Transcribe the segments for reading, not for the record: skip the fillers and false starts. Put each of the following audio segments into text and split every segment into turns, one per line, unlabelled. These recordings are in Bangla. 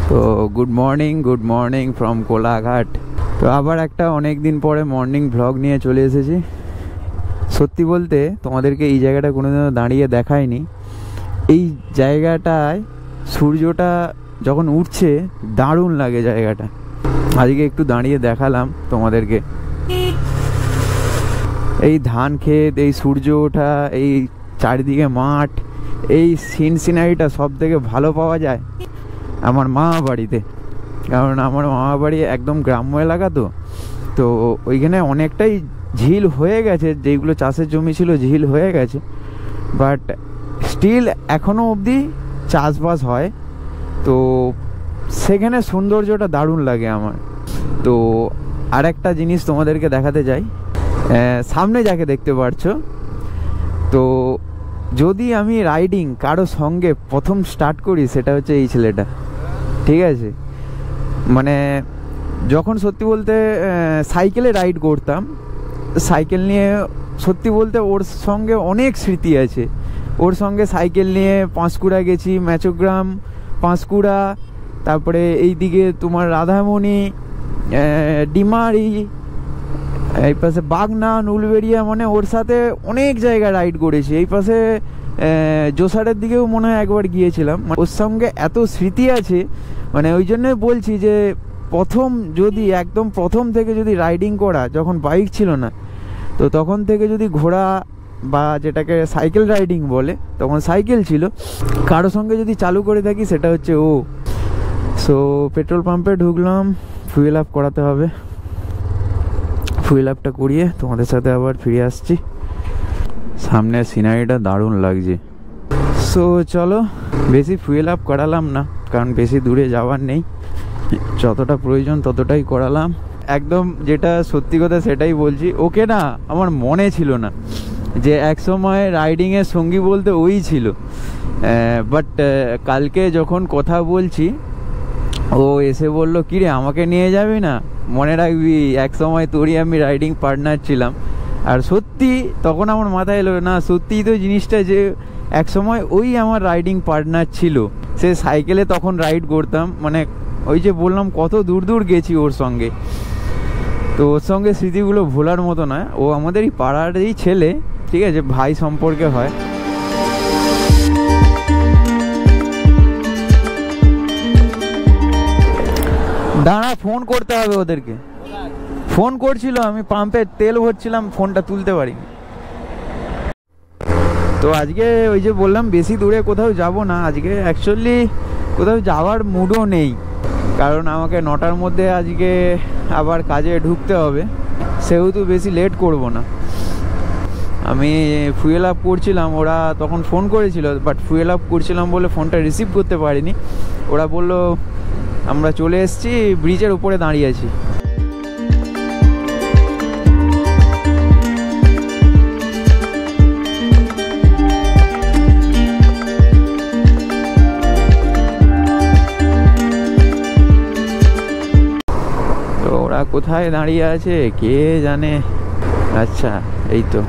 তো গুড মর্নিং ফ্রম কোলাঘাট। তো আবার একটা অনেক দিন পরে মর্নিং ভ্লগ নিয়ে চলে এসেছি। সত্যি বলতে তোমাদেরকে এই জায়গাটা কোনোদিনও দাঁড়িয়ে দেখায়নি। এই জায়গাটায় সূর্যটা যখন উঠছে দারুণ লাগে জায়গাটা। আজকে একটু দাঁড়িয়ে দেখালাম তোমাদেরকে। এই ধান ক্ষেত, এই সূর্য ওঠা, এই চারিদিকে মাঠ, এই সিনারিটা সব থেকে ভালো পাওয়া যায় আমার মামা বাড়িতে। কারণ আমার মামা বাড়ি একদম গ্রাম্য এলাকা, তো ওইখানে অনেকটাই ঝিল হয়ে গেছে, যেগুলো চাষের জমি ছিল ঝিল হয়ে গেছে, বাট স্টিল এখনও অবধি চাষবাস হয়। তো সেখানে সৌন্দর্যটা দারুণ লাগে আমার। তো আর একটা জিনিস তোমাদেরকে দেখাতে চাই, সামনে যাকে দেখতে পারছো, তো যদি আমি রাইডিং কারো সঙ্গে প্রথম স্টার্ট করি সেটা হচ্ছে এই ছেলেটা, ঠিক আছে? মানে যখন সত্যি বলতে সাইকেলে রাইড করতাম, সাইকেল নিয়ে সত্যি বলতে ওর সঙ্গে অনেক স্মৃতি আছে। ওর সঙ্গে সাইকেল নিয়ে পাঁশকুড়া গেছি, ম্যাচোগ্রাম, পাঁশকুড়া, তারপরে এইদিকে তোমার রাধামণি, ডিমারি, এই পাশে বাগনান, উলবেড়িয়া, মানে ওর সাথে অনেক জায়গা রাইড করেছি। এই পাশে জোসারের দিকেও মনে হয় একবার গিয়েছিলাম। ওর সঙ্গে এত স্মৃতি আছে, মানে ওই জন্যই বলছি যে প্রথম যদি একদম প্রথম থেকে যদি রাইডিং করা, যখন বাইক ছিল না, তো তখন থেকে যদি ঘোড়া বা যেটাকে সাইকেল রাইডিং বলে, তখন সাইকেল ছিল, কারো সঙ্গে যদি চালু করে থাকি সেটা হচ্ছে ও। সো পেট্রোল পাম্পে ঢুকলাম, ফুয়েল আপ করাতে হবে। ফুয়েল আপটা করিয়ে তোমাদের সাথে আবার ফিরে আসছি। সামনের সিনারিটা দারুণ লাগছে। সো চলো, বেশি ফুয়েল আপ করালাম না, কারণ বেশি দূরে যাওয়ার নেই, যতটা প্রয়োজন ততটাই করালাম। একদম যেটা সত্যি কথা সেটাই বলছি। ওকে না, আমার মনে ছিল না যে একসময় রাইডিংয়ের সঙ্গী বলতে ওই ছিল, বাট কালকে যখন কথা বলছি ও এসে বললো, কিরে আমাকে নিয়ে যাবি না? মনে রাখবি একসময় তোরই আমি রাইডিং পার্টনার ছিলাম। আর সত্যি তখন আমার মাথায় এলো, না সত্যিই তো জিনিসটা, যে একসময় ওই আমার রাইডিং পার্টনার ছিল। সে সাইকেলে তখন রাইড করতাম, মানে ওই যে বললাম কত দূর দূর গেছি ওর সঙ্গে। তো ওর সঙ্গে স্মৃতিগুলো ভোলার মতো না। ও আমাদেরই পাড়ারই ছেলে, ঠিক আছে, ভাই সম্পর্কে হয়। দাঁড়া, ফোন করতে হবে ওদেরকে। ফোন করছিল, আমি পাম্পে তেল ভরছিলাম, ফোনটা তুলতে পারিনি। তো আজকে ওই যে বললাম বেশি দূরে কোথাও যাব না। আজকে অ্যাকচুয়ালি কোথাও যাওয়ার মুডও নেই, কারণ আমাকে 9টার মধ্যে আজকে আবার কাজে ঢুকতে হবে, সেহেতু বেশি লেট করব না। আমি ফুয়েল আপ করছিলাম, ওরা তখন ফোন করেছিল, বাট ফুয়েল আপ করছিলাম বলে ফোনটা রিসিভ করতে পারিনি। ওরা বলল আমরা চলে এসেছি, ব্রিজের উপরে দাঁড়িয়ে আছি। তো ওরা কোথায় দাঁড়িয়ে আছে কে জানে। আচ্ছা, এই তো।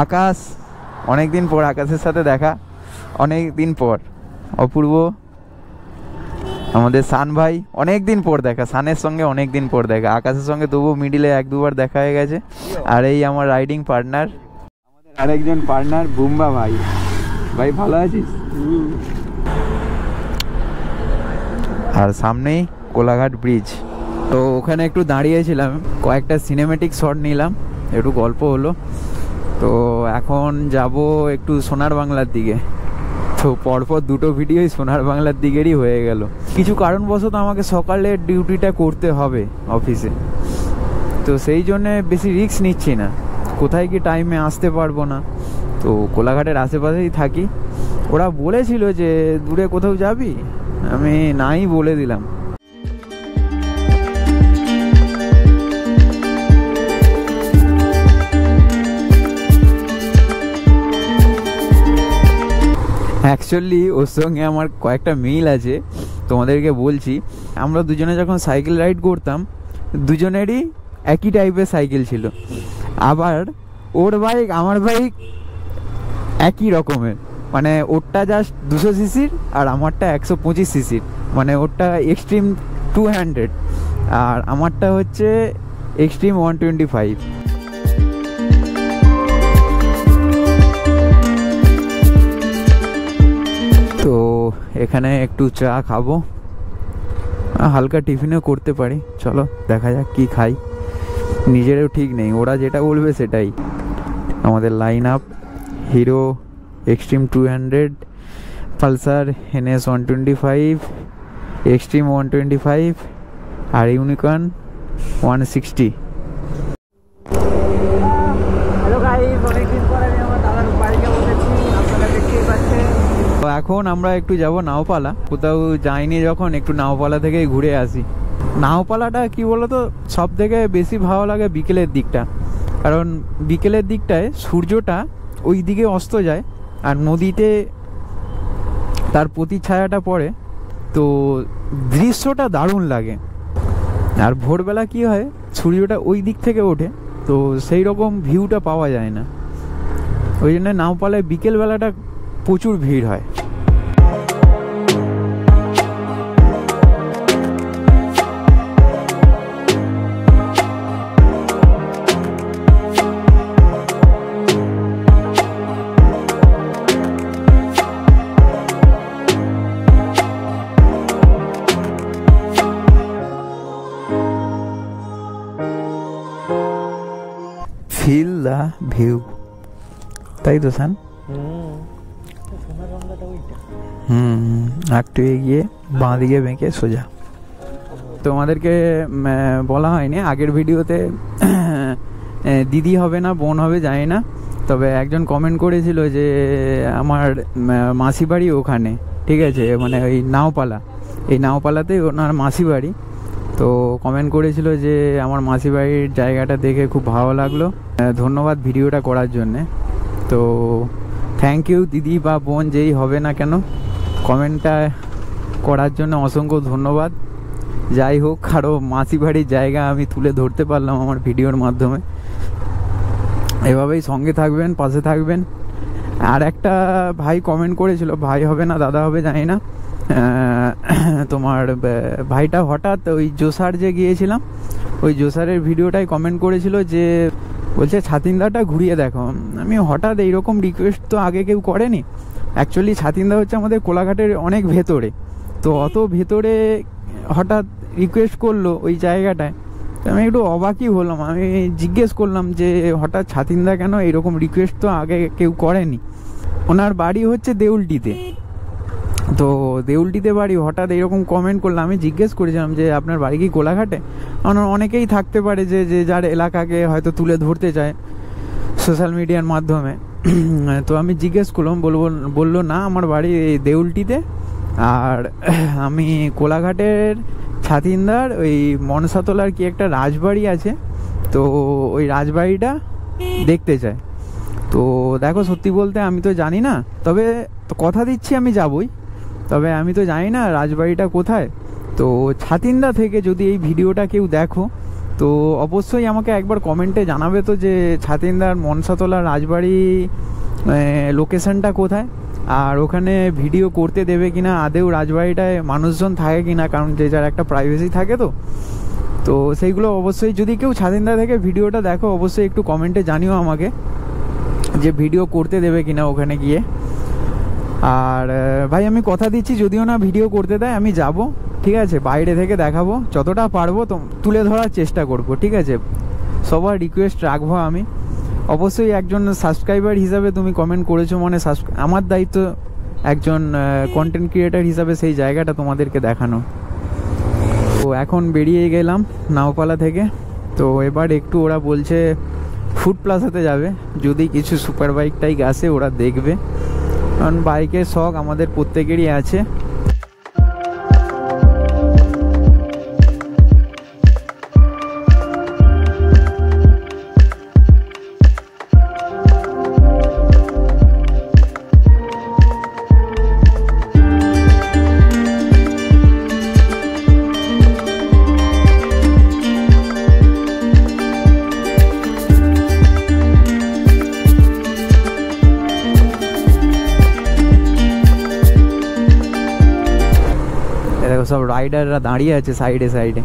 আকাশ, অনেক দিন পর আকাশের সাথে দেখা, অনেক দিন পর। অপূর্ব, আমাদের সান ভাই, অনেক দিন পর দেখা। সানের সঙ্গে অনেক দিন পর দেখা, আকাশের সঙ্গে তবুও মিডিলে 1-2বার দেখা হয়ে গেছে। আর এই আমার রাইডিং পার্টনার, আমাদের আরেকজন পার্টনার বুম্বা ভাই। ভাই ভালো আছিস? আর সামনেই কোলাঘাট ব্রিজ। তো ওখানে একটু দাঁড়িয়েছিলাম, কয়েকটা সিনেমেটিক শট নিলাম, একটু গল্প হলো। তো এখন যাব একটু সোনার বাংলার দিকে। তো পরপর দুটো ভিডিওই সোনার বাংলার দিকেরই হয়ে গেল। কিছু কারণবশত আমাকে সকালে ডিউটিটা করতে হবে অফিসে, তো সেই জন্যে বেশি রিস্ক নিচ্ছি না, কোথায় কি টাইমে আসতে পারবো না। তো কোলাঘাটের আশেপাশেই থাকি। ওরা বলেছিল যে দূরে কোথাও যাবি, আমি নাই বলে দিলাম। অ্যাকচুয়ালি ওর সঙ্গে আমার কয়েকটা মিল আছে, তোমাদেরকে বলছি। আমরা দুজনে যখন সাইকেল রাইড করতাম, দুজনেরই একই টাইপের সাইকেল ছিল। আবার ওর বাইক আমার বাইক একই রকমের, মানে ওরটা জাস্ট 200 সিসির আর আমারটা 125 সিসির, মানে ওরটা এক্সট্রিম 200 আর আমারটা হচ্ছে এক্সট্রিম 125। তো এখানে একটু চা খাবো, হালকা টিফিনও করতে পারি, চলো দেখা যাক কি খাই, নিজেরও ঠিক নেই, ওরা যেটা বলবে সেটাই। আমাদের line up Hero Xtreme 200, Pulsar NS 125, Xtreme 125 আর ইউনিকর্ন 160। হ্যালো গাইস, অনেকদিন পরে আমি আমার দাদার বাইকে বসেছি, আপনারা দেখতেই পাচ্ছেন। তো এখন আমরা একটু যাব নাওপালা, কোথাও যাইনি যখন একটু নাওপালা থেকেই ঘুরে আসি। নাওপালাটা কি বলতো, সব থেকে বেশি ভালো লাগে বিকেলের দিকটা, কারণ বিকেলের দিকটায় সূর্যটা ওই দিকে অস্ত যায় আর নদীতে তার প্রতিছায়াটা পড়ে, তো দৃশ্যটা দারুণ লাগে। আর ভোরবেলা কি হয়, সূর্যটা ওই দিক থেকে ওঠে, তো সেই রকম ভিউটা পাওয়া যায় না, ওই জন্য নাওপালায় বিকেলবেলাটা প্রচুর ভিড় হয়। ফিল দ্য ভিউ, তাই তো স্যান? একটু এগিয়ে বাঁ দিকে বেঁকে সোজা। তোমাদেরকে বলা হয়নি আগের ভিডিওতে, দিদি হবে না বোন হবে জানি না, তবে একজন কমেন্ট করেছিল যে আমার মাসি বাড়ি ওখানে, ঠিক আছে, মানে ওই নাওপালা, এই নাওপালাতে ওনার মাসি বাড়ি। তো কমেন্ট করেছিল যে আমার মাসি বাড়ির জায়গাটা দেখে খুব ভালো লাগলো, ধন্যবাদ ভিডিওটা করার জন্যে। তো থ্যাংক ইউ দিদি বা বোন যেই হবে না কেন, কমেন্টটা করার জন্য অসংখ্য ধন্যবাদ। যাই হোক, কারো মাসি বাড়ির জায়গা আমি তুলে ধরতে পারলাম আমার ভিডিওর মাধ্যমে। এভাবেই সঙ্গে থাকবেন, পাশে থাকবেন। আর একটা ভাই কমেন্ট করেছিল, ভাই হবে না দাদা হবে জানি না, তোমার ভাইটা হঠাৎ ওই জোসার যে গিয়েছিলাম ওই জোসারের ভিডিওটাই কমেন্ট করেছিল যে বলছে ছাতিন্দাটা ঘুরিয়ে দেখো। আমি হঠাৎ এইরকম রিকোয়েস্ট তো আগে কেউ করেনি। অ্যাকচুয়ালি ছাতিন্দা হচ্ছে আমাদের কোলাঘাটের অনেক ভেতরে, তো অত ভেতরে হঠাৎ রিকোয়েস্ট করলো ওই জায়গাটায়, আমি একটু অবাকই হলাম। আমি জিজ্ঞেস করলাম যে হঠাৎ ছাতিন্দা কেন, এরকম রিকোয়েস্ট তো আগে কেউ করেনি। ওনার বাড়ি হচ্ছে দেউলটিতে, তো দেউলটিতে বাড়ি, হঠাৎ এরকম কমেন্ট করলাম। আমি জিজ্ঞেস করেছিলাম যে আপনার বাড়ি কি কোলাঘাটে? অনেকেই থাকতে পারে যে যে যার এলাকাকে হয়তো তুলে ধরতে চায় সোশ্যাল মিডিয়ার মাধ্যমে। তো আমি জিজ্ঞেস করলাম, বললো না আমার বাড়ি দেউলটিতে, আর আমি কোলাঘাটের ছাতিন্দার ওই মনসাতলার কি একটা রাজবাড়ি আছে, তো ওই রাজবাড়িটা দেখতে চায়। তো দেখো সত্যি বলতে আমি তো জানি না, তবে কথা দিচ্ছি আমি যাবই, তবে আমি তো জানি না রাজবাড়িটা কোথায়। তো ছাতিন্দা থেকে যদি এই ভিডিওটা কেউ দেখো তো অবশ্যই আমাকে একবার কমেন্টে জানাবে তো যে ছাতিন্দার মনসাতলা রাজবাড়ি লোকেশনটা কোথায়, আর ওখানে ভিডিও করতে দেবে কিনা, আদেও রাজবাড়িটায় মানুষজন থাকে কিনা, কারণ যে যার একটা প্রাইভেসি থাকে। তো সেইগুলো অবশ্যই যদি কেউ ছাতিন্দা থেকে ভিডিওটা দেখো অবশ্যই একটু কমেন্টে জানিও আমাকে যে ভিডিও করতে দেবে কিনা ওখানে গিয়ে। আর ভাই আমি কথা দিচ্ছি যদিও না ভিডিও করতে দেয় আমি যাব, ঠিক আছে, বাইরে থেকে দেখাবো, যতটা পারবো তো তুলে ধরার চেষ্টা করব, ঠিক আছে। সবার রিকোয়েস্ট রাখবো আমি। অবশ্যই একজন সাবস্ক্রাইবার হিসাবে তুমি কমেন্ট করেছো, মানে আমার দায়িত্ব একজন কন্টেন্ট ক্রিয়েটার হিসাবে সেই জায়গাটা তোমাদেরকে দেখানো। তো এখন বেরিয়ে গেলাম নাওপালা থেকে। তো এবার একটু ওরা বলছে ফুড প্লাজাতে যাবে, যদি কিছু সুপার বাইক টাইক আসে ওরা দেখবে, কারণ বাইকের শখ আমাদের প্রত্যেকেরই আছে। দেখো সব রাইডাররা দাঁড়িয়ে আছে সাইডে সাইডে,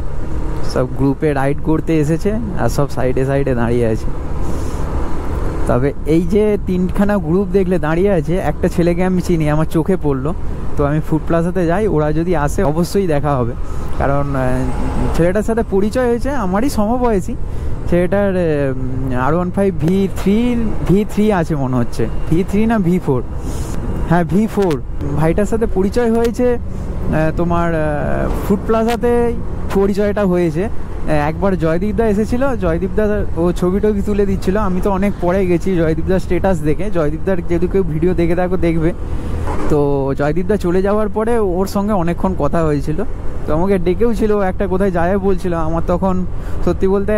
সব গ্রুপে রাইড করতে এসেছে আর সব সাইডে সাইডে দাঁড়িয়ে আছে। তবে এই যে 3খানা গ্রুপ দেখলে দাঁড়িয়ে আছে, একটা ছেলেকে আমি চিনি, আমার চোখে পড়লো, তো আমি ফুড প্লাজাতে যাই, ওরা যদি আসে অবশ্যই দেখা হবে, কারণ ছেলেটার সাথে পরিচয় হয়েছে, আমারই সমবয়সী। ছেলেটার R15 V3 আছে মনে হচ্ছে, V3 না V4, হ্যাঁ V4। ভাইটার সাথে পরিচয় হয়েছে তোমার ফুড প্লাজাতে, পরিচয়টা হয়েছে। একবার জয়দীপদা এসেছিল, জয়দীপদা ও ছবি টবি তুলে দিচ্ছিল, আমি তো অনেক পরে গেছি জয়দীপদার স্ট্যাটাস দেখে। জয়দীপদার যদি কেউ ভিডিও দেখে থাকো দেখবে। তো জয়দীপদা চলে যাওয়ার পরে ওর সঙ্গে অনেকক্ষণ কথা হয়েছিল, তো আমাকে ডেকেও ছিল, একটা কোথায় যায় বলছিল। আমার তখন সত্যি বলতে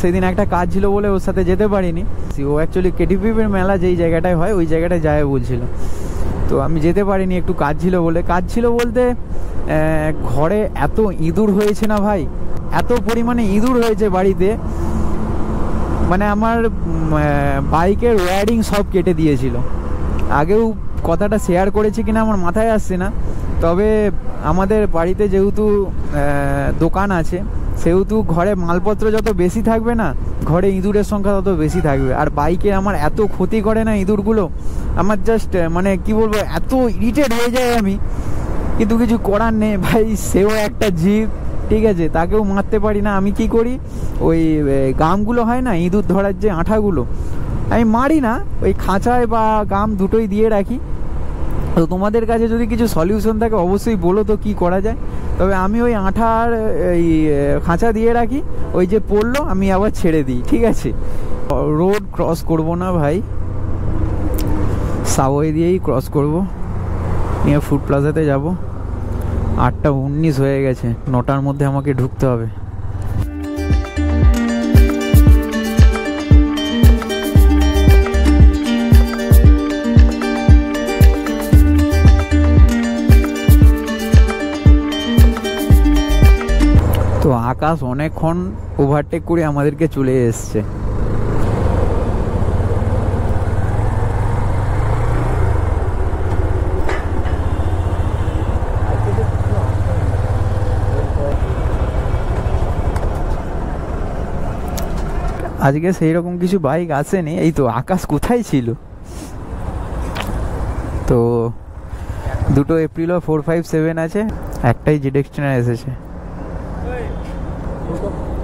সেদিন একটা কাজ ছিল বলে ওর সাথে যেতে পারিনি। ও অ্যাকচুয়ালি কেটিপির মেলা যেই জায়গাটায় হয় ওই জায়গাটায় যায় বলছিল, তো আমি যেতে পারিনি, একটু কাজ ছিল বলে। কাজ ছিল বলতে ঘরে এত ইঁদুর হয়েছে না ভাই, এত পরিমাণে ইঁদুর হয়েছে বাড়িতে, মানে আমার বাইকের ওয়্যারিং সব কেটে দিয়েছিল। আগেও কথাটা শেয়ার করেছি কিনা আমার মাথায় আসছে না, তবে আমাদের বাড়িতে যেহেতু দোকান আছে, সেহেতু ঘরে মালপত্র যত বেশি থাকবে না, ঘরে ইঁদুরের সংখ্যা তত বেশি থাকবে। আর বাইকে আমার এত ক্ষতি করে না ইঁদুরগুলো, আমার জাস্ট মানে কি বলবো, এত ইরিটেট হয়ে যায় আমি, কিন্তু কিছু করার নেই ভাই, সেও একটা জীব, ঠিক আছে, তাকেও মারতে পারি না। আমি কি করি, ওই গামগুলো হয় না ইঁদুর ধরার যে আঠাগুলো, আমি মারি না, ওই খাঁচায় বা গাম দুটোই দিয়ে রাখি। তো তোমাদের কাছে যদি কিছু সলিউশন থাকে অবশ্যই বলো তো কি করা যায়। তবে আমি ওই আঠার এই খাঁচা দিয়ে রাখি, ওই যে পড়লো আমি আবার ছেড়ে দিই, ঠিক আছে। রোড ক্রস করব না ভাই, সাবওয়ে দিয়েই ক্রস করব, নিয়ে ফুড প্লাজাতে যাব। 8:19 হয়ে গেছে, 9টার মধ্যে আমাকে ঢুকতে হবে। তো আকাশ অনেকক্ষণ ওভারটেক করে আমাদেরকে চলে এসছে। আজকে সেই রকম কিছু বাইক আসেনি, এই তো আকাশ কোথায় ছিল। তো দুটো এপ্রিলও 457 আছে, একটাই ZX10 এসেছে।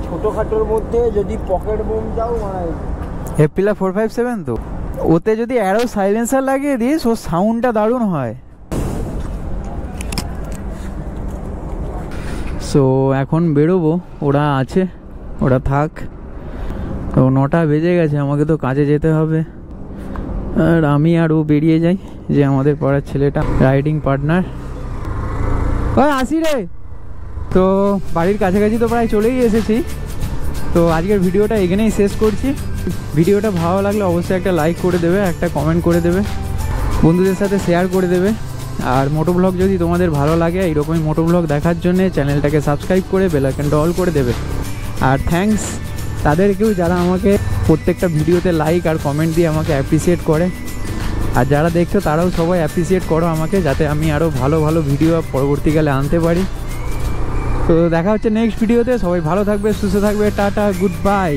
ছোটখাটোর মধ্যে যদি পকেট বোম যাও মানে
এপ্রিলা 457, তো ওতে যদি অ্যারো সাইলেন্সার লাগিয়ে দিস ও সাউন্ডটা দারুণ হয়। সো এখন বেরোবো, ওরা আছে, ওরা থাক। তো 9টা বেজে গেছে, আমাকে তো কাজে যেতে হবে। আর আমি আর ও বেরিয়ে যাই, যে আমাদের পাড়ার ছেলেটা, রাইডিং পার্টনার। ওই আসি রে। তো বাড়ির কাছাকাছি তো প্রায় চলেই এসেছি। তো আজকের ভিডিওটা এখানেই শেষ করছি। ভিডিওটা ভালো লাগলে অবশ্যই একটা লাইক করে দেবে, একটা কমেন্ট করে দেবে, বন্ধুদের সাথে শেয়ার করে দেবে। আর মোটো ব্লগ যদি তোমাদের ভালো লাগে, এইরকমই মোটো ব্লগ দেখার জন্য চ্যানেলটাকে সাবস্ক্রাইব করে বেল আইকনটা অল করে দেবে। আর থ্যাঙ্কস তাদেরকেও যারা আমাকে প্রত্যেকটা ভিডিওতে লাইক আর কমেন্ট দিয়ে আমাকে অ্যাপ্রিসিয়েট করে। আর যারা দেখছো তারাও সবাই অ্যাপ্রিসিয়েট করো আমাকে, যাতে আমি আরও ভালো ভালো ভিডিও পরবর্তীকালে আনতে পারি। তো দেখা হচ্ছে নেক্সট ভিডিওতে। সবাই ভালো থাকবে, সুস্থ থাকবে, টাটা, গুড বাই।